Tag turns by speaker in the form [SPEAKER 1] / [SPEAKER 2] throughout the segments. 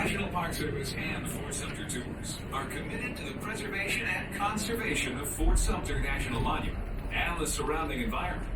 [SPEAKER 1] National Park Service and Fort Sumter Tours are committed to the preservation and conservation of Fort Sumter National Monument and the surrounding environment.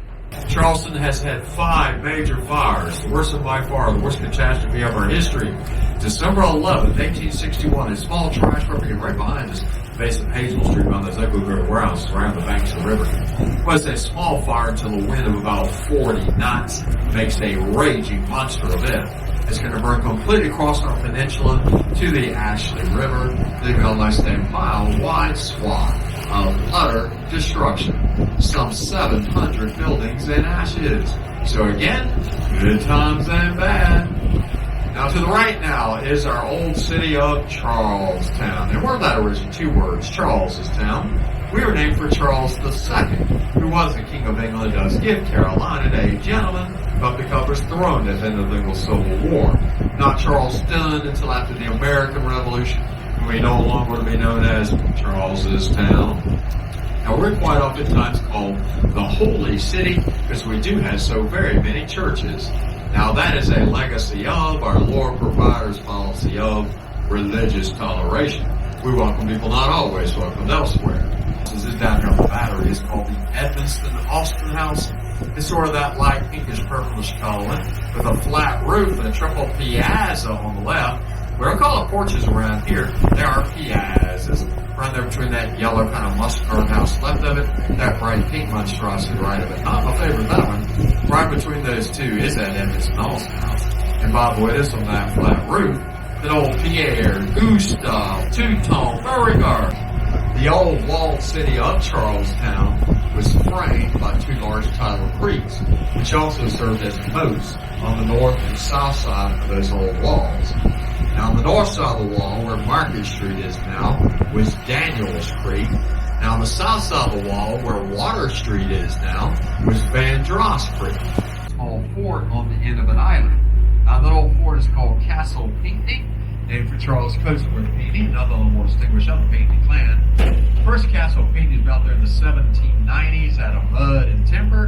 [SPEAKER 2] Charleston has had 5 major fires, the worst and by far the worst catastrophe of our history. December 11th, 1861, a small trash company right behind us, base of Hazel Street on those ugly brick warehouses around the banks of the river. Was a small fire until a wind of about 40 knots makes a raging monster event. It's going to burn completely across our peninsula to the Ashley River, leaving a less than mile-wide swath of utter destruction. Some 700 buildings in ashes. So again, good times and bad. Now to the right now is our old city of Charlestown. And where that originated, 2 words, Charles's town. We were named for Charles II, who was the King of England, does give Carolina a gentleman, but become his throne at the end of the English Civil War. Not Charleston until after the American Revolution, when we no longer would be known as Charles's town. Now we're quite oftentimes called the Holy City because we do have so very many churches. Now that is a legacy of our Lord Provider's policy of religious toleration. We welcome people not always welcomed elsewhere. This is down here on the Battery. It's called the Edmonston Austin House. It's sort of that light pinkish purplish color with a flat roof and a triple piazza on the left. We don't call it porches around here. There are piazzas. Right there between that yellow kind of mustard house left of it, that bright pink monstrosity right of it. Not my favorite, that one. Right between those two is that Edmonston Austin House. And by the way, this on that flat roof, that old Pierre, Gustave, Teuton, Beauregard. The old walled city of Charlestown was framed by 2 large tidal creeks, which also served as moats on the north and south side of those old walls. Now on the north side of the wall, where Market Street is now, was Daniels Creek. Now on the south side of the wall, where Water Street is now, was Vandross Creek. Small fort on the end of an island. Now that old fort is called Castle Pinckney, named for Charles Cosworth Pinckney, another one more distinguished of the Pinckney clan. The first Castle Pinckney was built there in the 1790s out of mud and timber.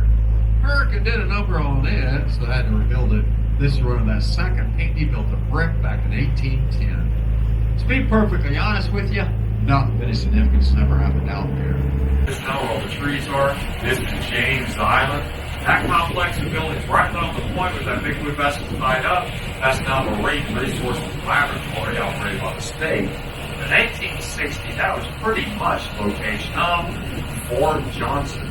[SPEAKER 2] Hurricane did a number on it, so they had to rebuild it. This is one of that second Pinckney built of brick back in 1810. To be perfectly honest with you, not of any significance never happened out there. This is now where all the trees are. This is James Island. That complex of buildings right on the point where that big blue vessel is tied up, that's now the Marine Resources Laboratory operated by the state. In 1860, that was pretty much the location of Fort Johnson.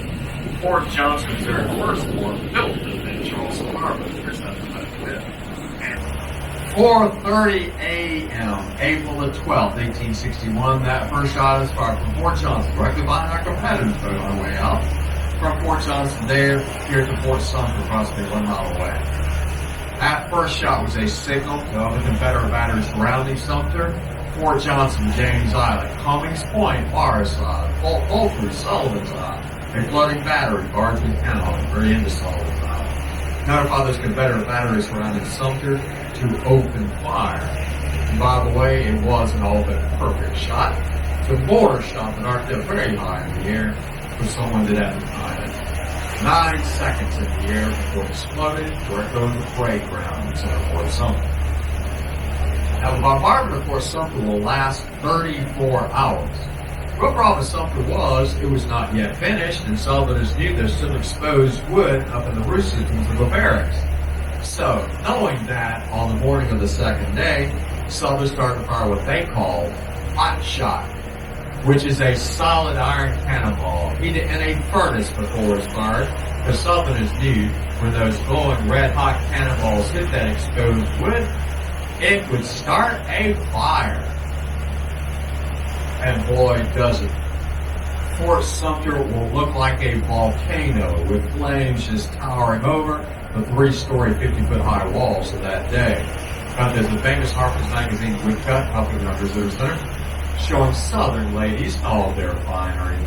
[SPEAKER 2] Fort Johnson was their first fort built in Charleston Harbor. Here's nothing but it. 4:30 a.m., April the 12th, 1861, that first shot is fired from Fort Johnson, directly behind our competitors boat on the way out. From Fort Johnson there, here to Fort Sumter, approximately 1 mile away. That first shot was a signal of the Confederate battery surrounding Sumter. Fort Johnson, James Island, Cummings Point, our side, Fort Moultrie, Sullivan's Island, a flooding battery, Bardsley Canal, very into Sullivan's Island. Notify those Confederate batteries surrounding Sumter to open fire. And by the way, it was an all but perfect shot. The mortar shot that arced up very high in the air for someone that had to time it. 9 seconds in the air before it exploded, directly over the parade ground instead of Fort Sumter. Now, the bombardment of Fort Sumter will last 34 hours. What problem with Sumter was, it was not yet finished, and Southerners knew there was still exposed wood up in the roof systems of the barracks. So, knowing that, on the morning of the second day, Southerners started to fire what they called hot shot, which is a solid iron cannonball heated in a furnace before it's fired. The Southerners knew when those glowing red-hot cannonballs hit that exposed wood, it would start a fire. And boy, does it. Fort Sumter will look like a volcano with flames just towering over the 3-story, 50-foot-high walls of that day. Now, there's a famous Harper's Magazine woodcut up in our visitor center showing Southern ladies in all their finery.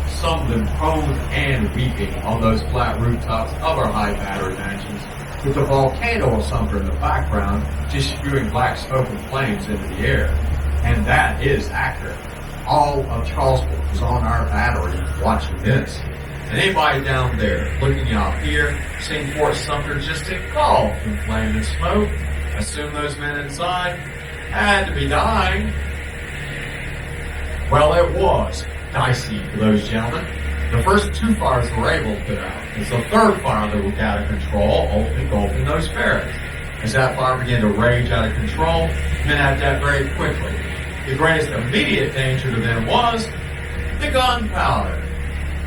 [SPEAKER 2] Some of them prone and weeping on those flat rooftops of our high battery mansions, with the volcano of Sumter in the background just spewing black smoke and flames into the air. And that is accurate. All of Charleston was on our battery watching this. And anybody down there looking out here, seeing Fort Sumter just engulfed in flame and smoke, assume those men inside had to be dying. Well, it was dicey for those gentlemen. The first two fires were able to put out. It's the third fire that was out of control, engulfing those ferrets. As that fire began to rage out of control, men had that very quickly. The greatest immediate danger to them was the gunpowder.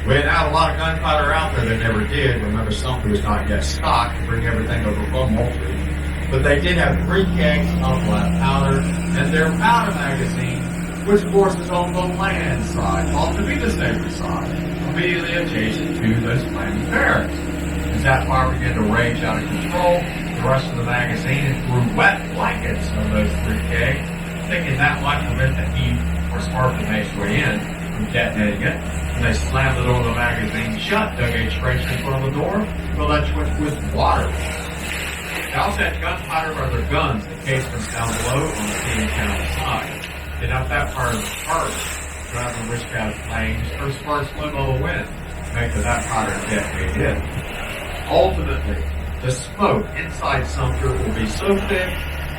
[SPEAKER 2] We had had a lot of gunpowder out there. They never did. Remember, Sumter was not yet stocked to bring everything over from Moultrie. But they did have 3 kegs of black powder and their powder magazine, which of course is on the land side, called the Vita Safety side, immediately adjacent to those flaming ferrets. As that fire began to rage out of control, the rest of the magazine threw wet blankets on those 3 kegs, thinking that might prevent the heat or spark that makes way in from detonating it. And they slammed the door of the magazine shut, dug a trench in front of the door, filled that trench with water. They also had gunpowder for their guns, the casements down below on the King County side. They dumped that part of the target, driving which out flames or sparks flew on the wind, making that powder detonate in. Ultimately, the smoke inside Sumter will be so thick,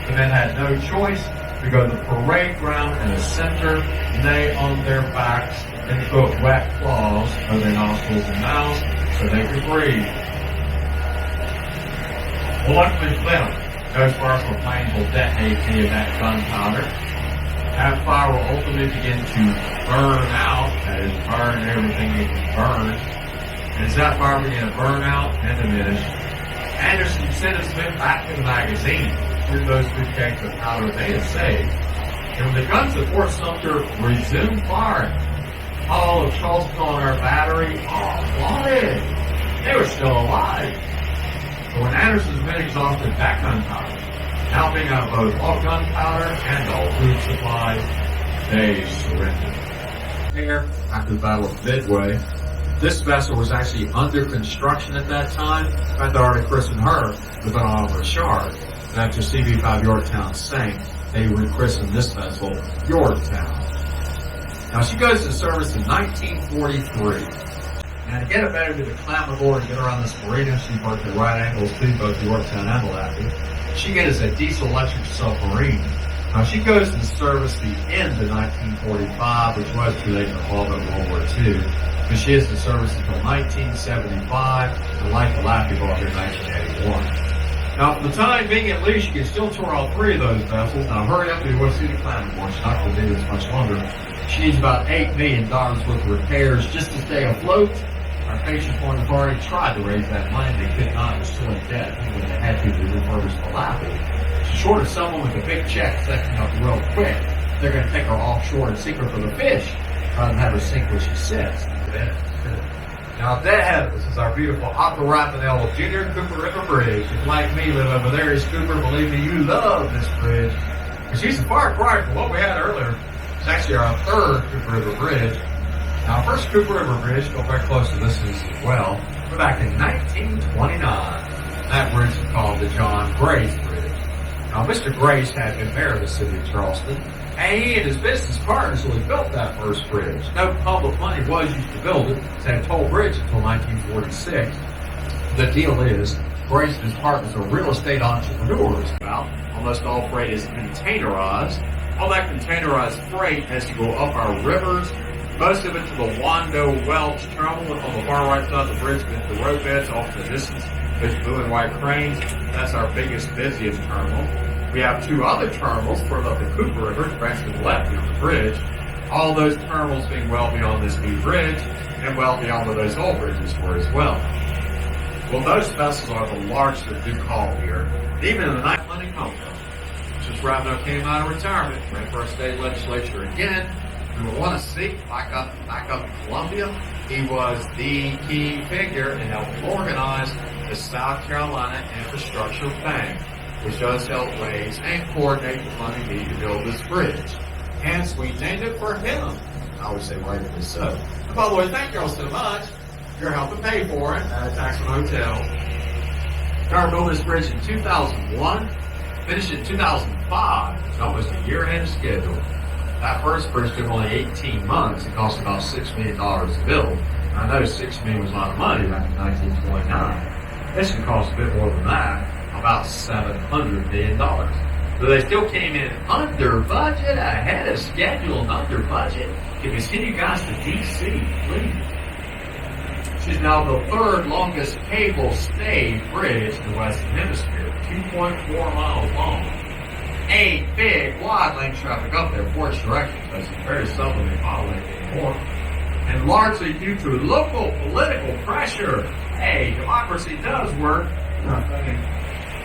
[SPEAKER 2] the men had no choice to go to the parade ground in the center, lay on their backs, and put wet claws over their nostrils and mouths so they could breathe. Well, luckily for them, those versatile flames will detonate any of that gunpowder. That fire will ultimately begin to burn out, that is, burn everything it can burn. And as that fire began to burn out and diminish, Anderson sent his men back to the magazine through those 3 kegs of powder they had saved. And when the guns at Fort Sumter resumed firing, all of Charleston on our battery, all wanted. They were still alive. But when Anderson's men exhausted that gunpowder, now being out of both all gunpowder and all food supplies, they surrendered. Here, after the Battle of Midway, this vessel was actually under construction at that time. In fact, they already christened her the Bonhomme Richard. And after CV-5 Yorktown sank, they rechristened this vessel Yorktown. Now, she goes into service in 1943. And to get it better to climb aboard and get around this marina, she worked at right angles to both the Yorktown and the Lappy. She gets a diesel-electric submarine. Now, she goes into service the end of 1945, which was too late in the fall of World War II. But she is in service until 1975, and like the Lappy bought here in 1981. Now, for the time being, at least, you can still tour all 3 of those vessels. Now, hurry up if you want to see the climbing board. She's not going to do this much longer. She needs about $8 million worth of repairs just to stay afloat. Our patient point have already tried to raise that money. They could not. They're still in debt. Even when they had to refurbish the Lappy. She's short of someone with a big check setting up real quick. They're going to take her offshore and sink her for the fish, rather than have her sink where she sits. Now, dead ahead of us is our beautiful Otto Raphael Jr. Cooper River Bridge. If, like me, live over there, is Cooper, believe me, you love this bridge. And she's a far cry from what we had earlier. It's actually our 3rd Cooper River Bridge. Now, our first Cooper River Bridge, go back close to this as well. We're back in 1929. That bridge is called the John Grace Bridge. Now, Mr. Grace had been mayor of the city of Charleston, and he and his business partners really built that first bridge. No public money was used to build it. It had a toll bridge until 1946. The deal is, Grace and his partners are real estate entrepreneurs. Well, almost all freight is containerized. All that containerized freight has to go up our rivers, most of it to the Wando Welch Terminal on the far right side of the bridge with the roadbeds off in the distance. There's blue and white cranes. That's our biggest, busiest terminal. We have 2 other terminals further up the Cooper River, branch to the left on the bridge. All those terminals being well beyond this new bridge and well beyond where those old bridges were as well. Well, those vessels are the largest that do call here. Even in the night, Lenny Combs, just Ravenel came out of retirement, ran for our state legislature again. We want to see, back up in Columbia, he was the key figure in helping organize the South Carolina Infrastructure Bank, which does help raise and coordinate the money needed to build this bridge. Hence, we named it for him. I would say rightfully so. And by the way, thank you all so much. You're helping pay for it at Taxman Hotel. Started building this bridge in 2001, finished in 2005. It's almost a year ahead of schedule. That first bridge took only 18 months. It cost about $6 million to build. I know $6 million was a lot of money back in 1929. This could cost a bit more than that, about $700 million. So they still came in under budget, ahead of schedule, and under budget. Can we send you guys to D.C., please? She's now the third longest cable stayed bridge in the Western Hemisphere, 2.4 miles long. A big wide lane traffic up there for its direction, because it's very seldom they follow it anymore. And largely due to local political pressure. Hey, democracy does work.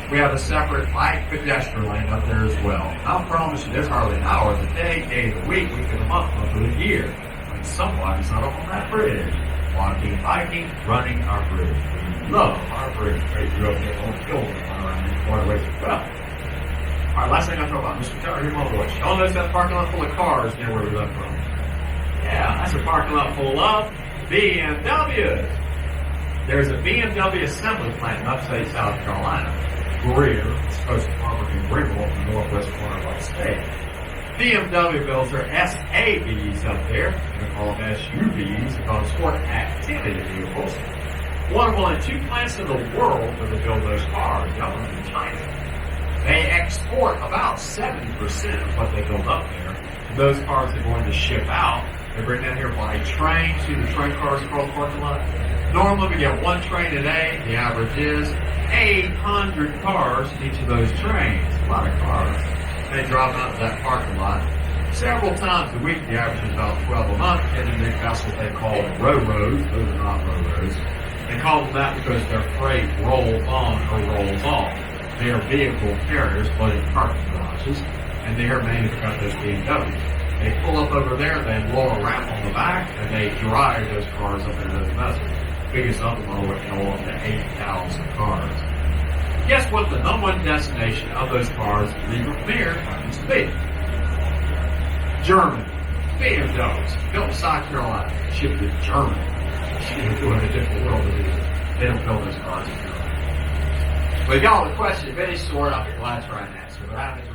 [SPEAKER 2] We have a separate bike pedestrian lane up there as well. I promise you, there's hardly an hour of the day of the week, week of the month of the year when somebody's not up on that bridge. Walking, biking, running our bridge. We love our bridge. They grew up there on the hill around these waterways as well. Alright, last thing I talk about, Mr. Taylor, here's my voice. Y'all notice that parking lot full of cars near where we left from? Yeah, that's a parking lot full of BMWs. There's a BMW assembly plant in upstate South Carolina. Greer, it's close to Harvard and Greenville, in the northwest corner of our state. BMW builds their SAVs up there. They call them SUVs. They call them sport activity vehicles. One of only 2 plants in the world where they build those cars, the other one in China. They export about 70% of what they build up there. Those cars are going to ship out. They bring down here by train. See the train cars across the parking lot? Normally we get 1 train a day. The average is 800 cars in each of those trains. A lot of cars. They drive out to that parking lot several times a week. The average is about 12 a month. And then that's what they call roads. Those are not roads. They call them that because their freight rolls on or rolls off. They are vehicle carriers, floating parking garages, and they are manufactured those BMWs. They pull up over there, they roll a ramp on the back, and they drive those cars up into those vessels. Biggest of them are what can hold up to 8,000 cars. Guess what the number one destination of those cars leaving from here happens to be? Germany. BMWs. Built in South Carolina. Shipped to Germany. They're doing a different world to do. They don't build those cars in Europe. But y'all, the question, very short. I'll be glad to try and answer. But I haven't